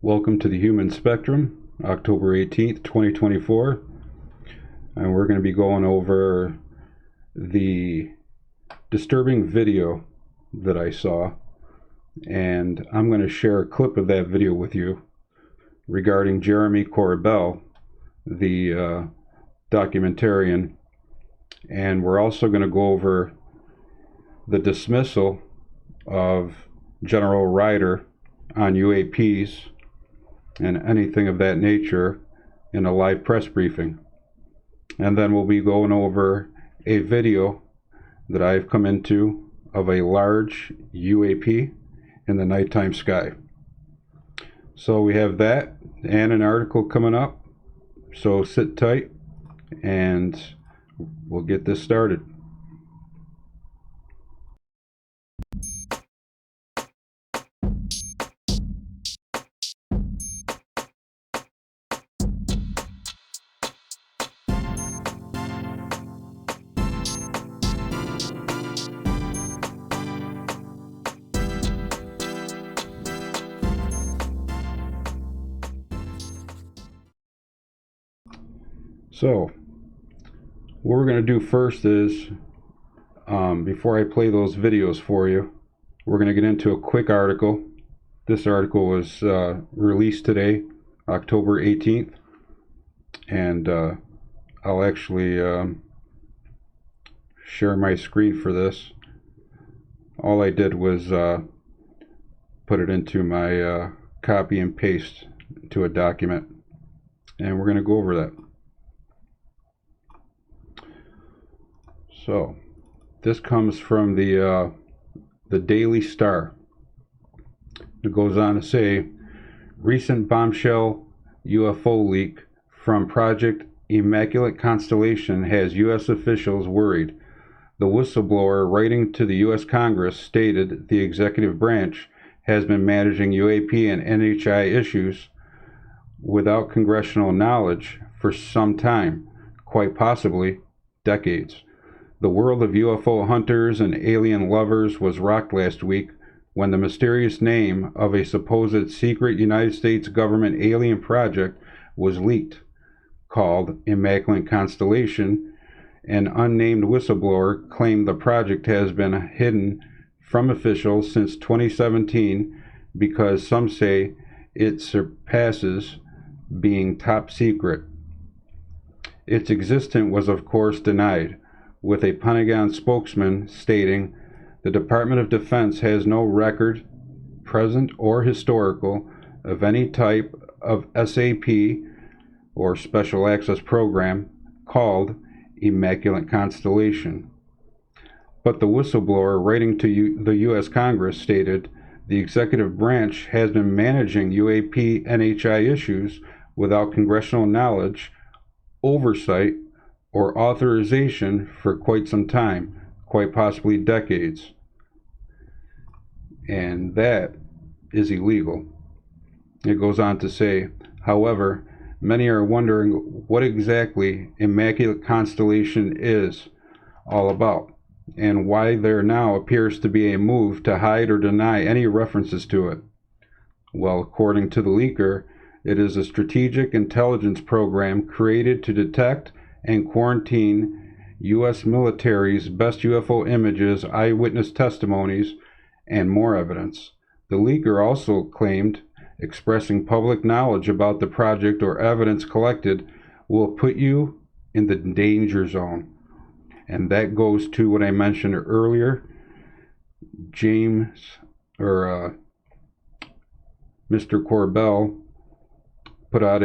Welcome to the Human Spectrum, October 18th, 2024. And we're going to be going over the disturbing video that I saw. And I'm going to share a clip of that video with you regarding Jeremy Corbell, the documentarian. And we're also going to go over the dismissal of General Ryder on UAPs and anything of that nature in a live press briefing. And then we'll be going over a video that I've come into of a large UAP in the nighttime sky. So we have that and an article coming up. So sit tight and we'll get this started. So what we're going to do first is, before I play those videos for you, we're going to get into a quick article. This article was released today, October 18th, and I'll actually share my screen for this. All I did was put it into my copy and paste to a document, and we're going to go over that. So, this comes from the Daily Star. It goes on to say, recent bombshell UFO leak from Project Immaculate Constellation has U.S. officials worried. The whistleblower writing to the U.S. Congress stated the executive branch has been managing UAP and NHI issues without congressional knowledge for some time, quite possibly decades. The world of UFO hunters and alien lovers was rocked last week when the mysterious name of a supposed secret United States government alien project was leaked. Called Immaculate Constellation, an unnamed whistleblower claimed the project has been hidden from officials since 2017 because some say it surpasses being top secret. Its existence was of course denied, with a Pentagon spokesman stating the Department of Defense has no record, present or historical, of any type of SAP or Special Access Program called Immaculate Constellation. But the whistleblower writing to the U.S. Congress stated the executive branch has been managing UAP NHI issues without congressional knowledge, oversight, or authorization for quite some time, quite possibly decades. And that is illegal. It goes on to say, however, many are wondering what exactly Immaculate Constellation is all about, and why there now appears to be a move to hide or deny any references to it. Well, according to the leaker, it is a strategic intelligence program created to detect and quarantine U.S. military's best UFO images, eyewitness testimonies, and more evidence. The leaker also claimed expressing public knowledge about the project or evidence collected will put you in the danger zone. And that goes to what I mentioned earlier. Mr. Corbell put out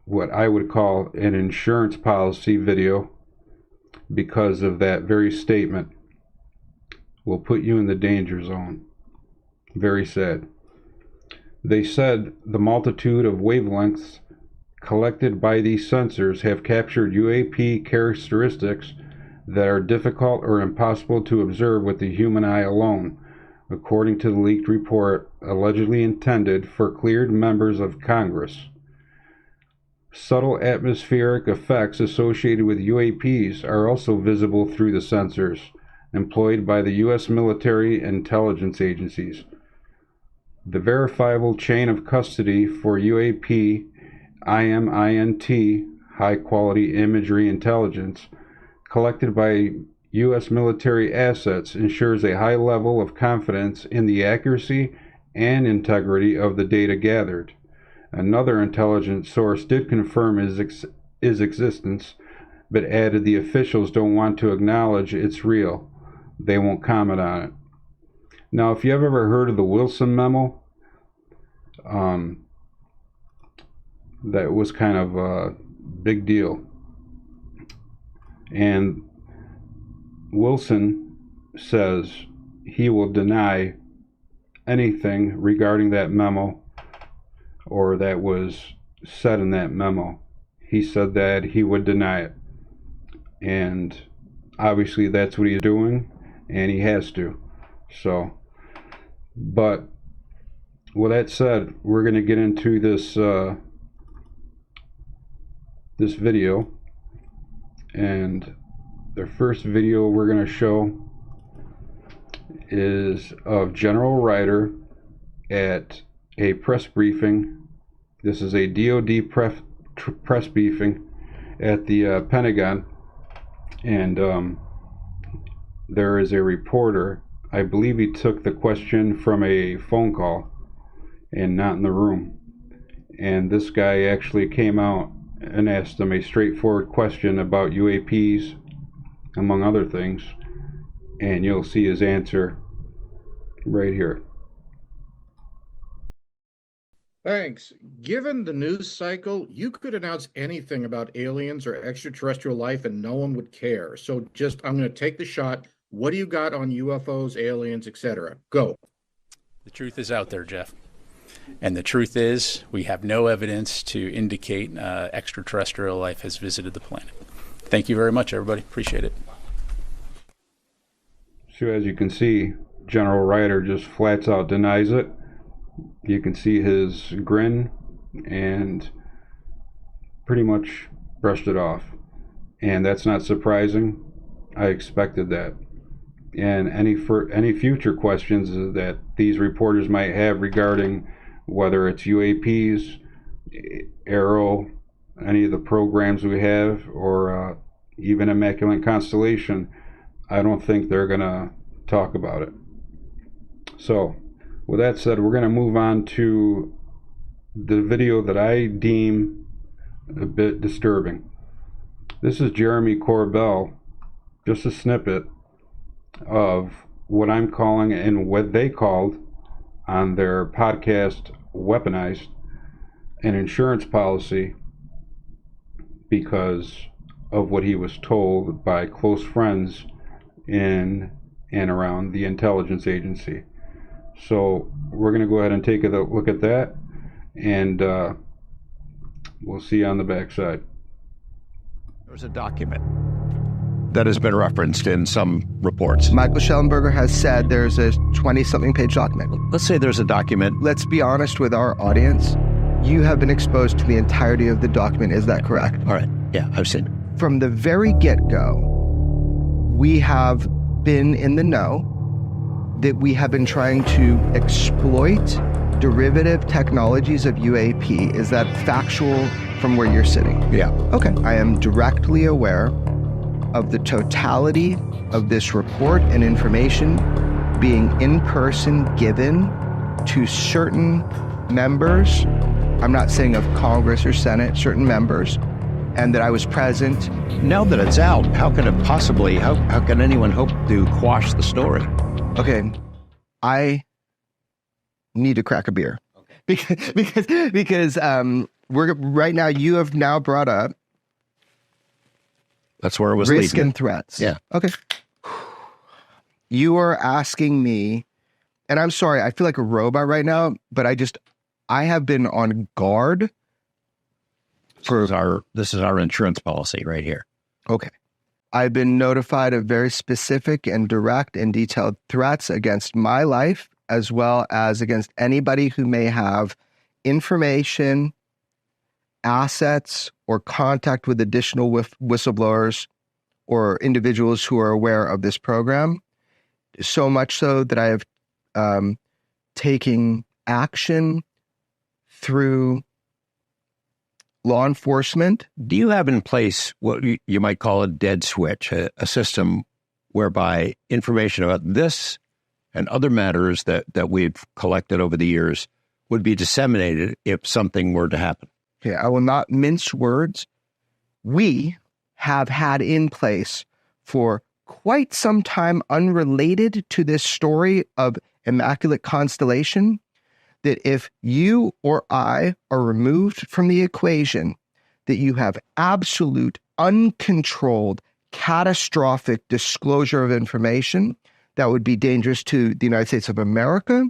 what I would call an insurance policy video because of that very statement. Will put you in the danger zone. Very sad. They said the multitude of wavelengths collected by these sensors have captured UAP characteristics that are difficult or impossible to observe with the human eye alone, according to the leaked report allegedly intended for cleared members of Congress. Subtle atmospheric effects associated with UAPs are also visible through the sensors employed by the U.S. military intelligence agencies. The verifiable chain of custody for UAP IMINT, high quality imagery intelligence, collected by U.S. military assets ensures a high level of confidence in the accuracy and integrity of the data gathered. Another intelligence source did confirm his existence, but added the officials don't want to acknowledge it's real. They won't comment on it. Now, if you have ever heard of the Wilson memo, that was kind of a big deal. And Wilson says he will deny anything regarding that memo or that was said in that memo. He said that he would deny it. And obviously that's what he's doing, and he has to. So, but with that said, we're going to get into this this video, and the first video we're going to show is of General Ryder at a press briefing. This is a DoD press briefing at the Pentagon, and there is a reporter. I believe he took the question from a phone call and not in the room, and this guy actually came out and asked him a straightforward question about UAPs, among other things, and you'll see his answer right here. Thanks. Given the news cycle, you could announce anything about aliens or extraterrestrial life and no one would care. So I'm going to take the shot. What do you got on UFOs, aliens, etc.? Go. The truth is out there, Jeff. And the truth is, we have no evidence to indicate extraterrestrial life has visited the planet. Thank you very much, everybody. Appreciate it. So as you can see, General Ryder just flats out denies it. You can see his grin and pretty much brushed it off. And that's not surprising. I expected that. And any future questions that these reporters might have regarding whether it's UAPs, Arrow, any of the programs we have, or even Immaculate Constellation, I don't think they're going to talk about it. So, with that said, we're going to move on to the video that I deem a bit disturbing. This is Jeremy Corbell, just a snippet of what I'm calling and what they called on their podcast Weaponized, an insurance policy, because of what he was told by close friends in and around the intelligence agency. So we're going to go ahead and take a look at that, and we'll see you on the backside. There's a document that has been referenced in some reports. Michael Schellenberger has said there's a 20-something page document. Let's say there's a document. Let's be honest with our audience. You have been exposed to the entirety of the document. Is that correct? All right. Yeah, I've seen it. From the very get-go, we have been in the know that we have been trying to exploit derivative technologies of UAP. Is that factual from where you're sitting? Yeah. Okay. I am directly aware of the totality of this report and information being in person given to certain members, I'm not saying of Congress or Senate, certain members, and that I was present. Now that it's out, how can it possibly, how can anyone hope to quash the story? Okay, I need to crack a beer. Okay. Because we're right now, you have now brought up that's where it was risk leading. and threats. Yeah. Okay. You are asking me, and I'm sorry, I feel like a robot right now, but I have been on guard for this is our insurance policy right here. Okay. I've been notified of very specific and direct and detailed threats against my life, as well as against anybody who may have information, assets, or contact with additional whistleblowers or individuals who are aware of this program. So much so that I have taken action through law enforcement. Do you have in place what you might call a dead switch, a system whereby information about this and other matters that we've collected over the years would be disseminated if something were to happen? Okay, I will not mince words. We have had in place for quite some time, unrelated to this story of Immaculate Constellation, that if you or I are removed from the equation, that you have absolute, uncontrolled, catastrophic disclosure of information that would be dangerous to the United States of America,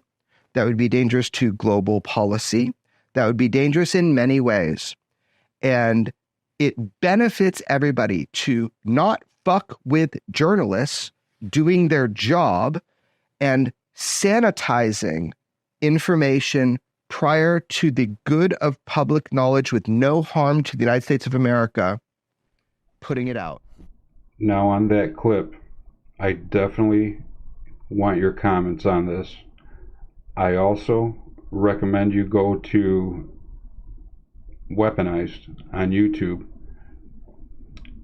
that would be dangerous to global policy, that would be dangerous in many ways. And it benefits everybody to not fuck with journalists doing their job and sanitizing information prior to the good of public knowledge with no harm to the United States of America, putting it out. Now, on that clip, I definitely want your comments on this. I also recommend you go to Weaponized on YouTube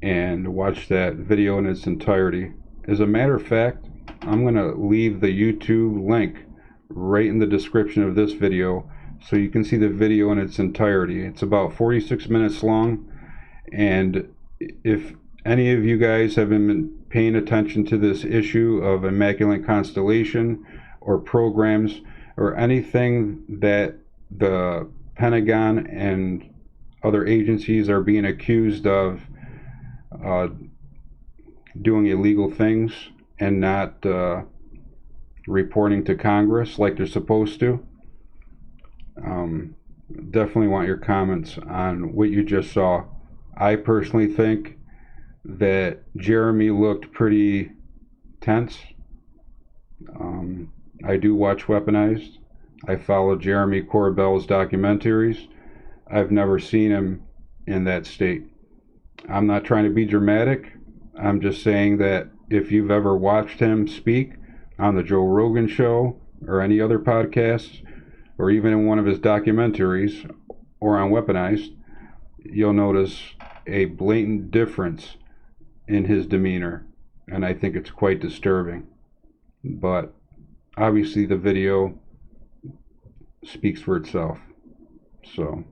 and watch that video in its entirety. As a matter of fact, I'm going to leave the YouTube link right in the description of this video so you can see the video in its entirety. It's about 46 minutes long, and if any of you guys have been paying attention to this issue of Immaculate Constellation or programs or anything that the Pentagon and other agencies are being accused of doing illegal things and not reporting to Congress like they're supposed to, definitely want your comments on what you just saw. I personally think that Jeremy looked pretty tense. I do watch Weaponized. I follow Jeremy Corbell's documentaries. I've never seen him in that state. I'm not trying to be dramatic. I'm just saying that if you've ever watched him speak on the Joe Rogan show or any other podcasts, or even in one of his documentaries or on Weaponized, you'll notice a blatant difference in his demeanor, and I think it's quite disturbing. But obviously the video speaks for itself. So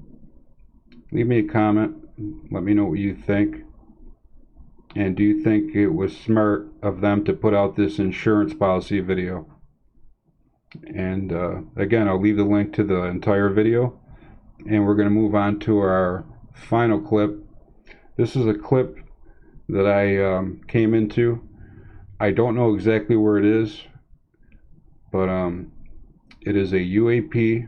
leave me a comment, let me know what you think. And do you think it was smart of them to put out this insurance policy video? And again, I'll leave the link to the entire video, and we're going to move on to our final clip. This is a clip that I came into. I don't know exactly where it is, but it is a UAP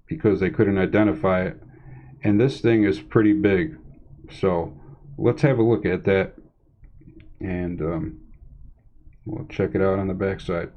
because they couldn't identify it, and this thing is pretty big. So let's have a look at that, and we'll check it out on the backside.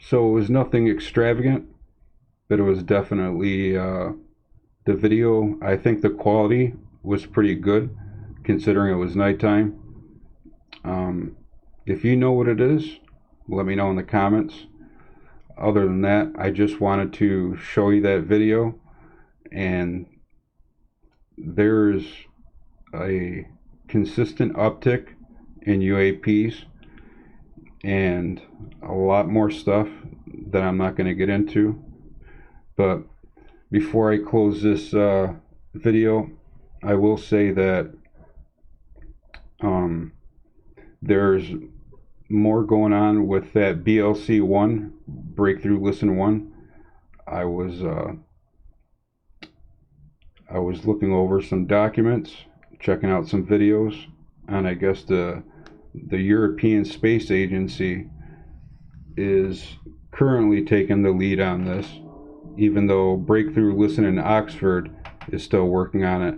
So it was nothing extravagant, but it was definitely the video. I think the quality was pretty good considering it was nighttime. If you know what it is, let me know in the comments. Other than that, I just wanted to show you that video, and there's a consistent uptick in UAPs and a lot more stuff that I'm not going to get into. But before I close this video, I will say that there's more going on with that BLC1, Breakthrough Listen 1. I was looking over some documents, checking out some videos, and I guess the European Space Agency is currently taking the lead on this, even though Breakthrough Listen in Oxford is still working on it.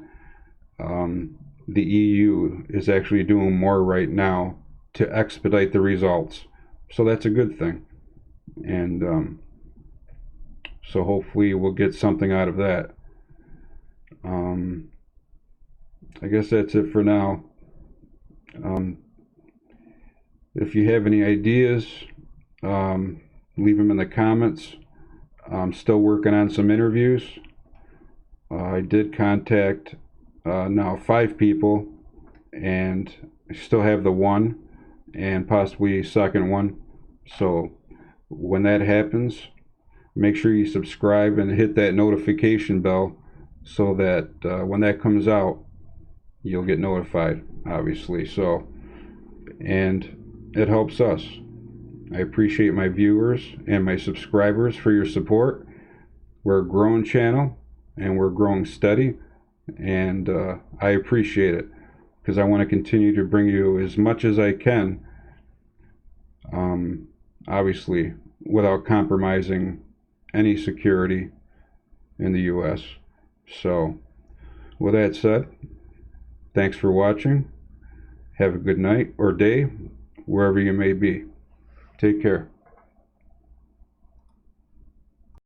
The EU is actually doing more right now to expedite the results, so that's a good thing. And so hopefully we'll get something out of that. I guess that's it for now. If you have any ideas, leave them in the comments. I'm still working on some interviews. I did contact now 5 people, and I still have the one and possibly a second one. So when that happens, make sure you subscribe and hit that notification bell so that when that comes out, you'll get notified, obviously. So, and it helps us. I appreciate my viewers and my subscribers for your support. We're a growing channel and we're growing steady, and I appreciate it because I want to continue to bring you as much as I can, obviously without compromising any security in the US. So with that said, thanks for watching. Have a good night or day wherever you may be. Take care.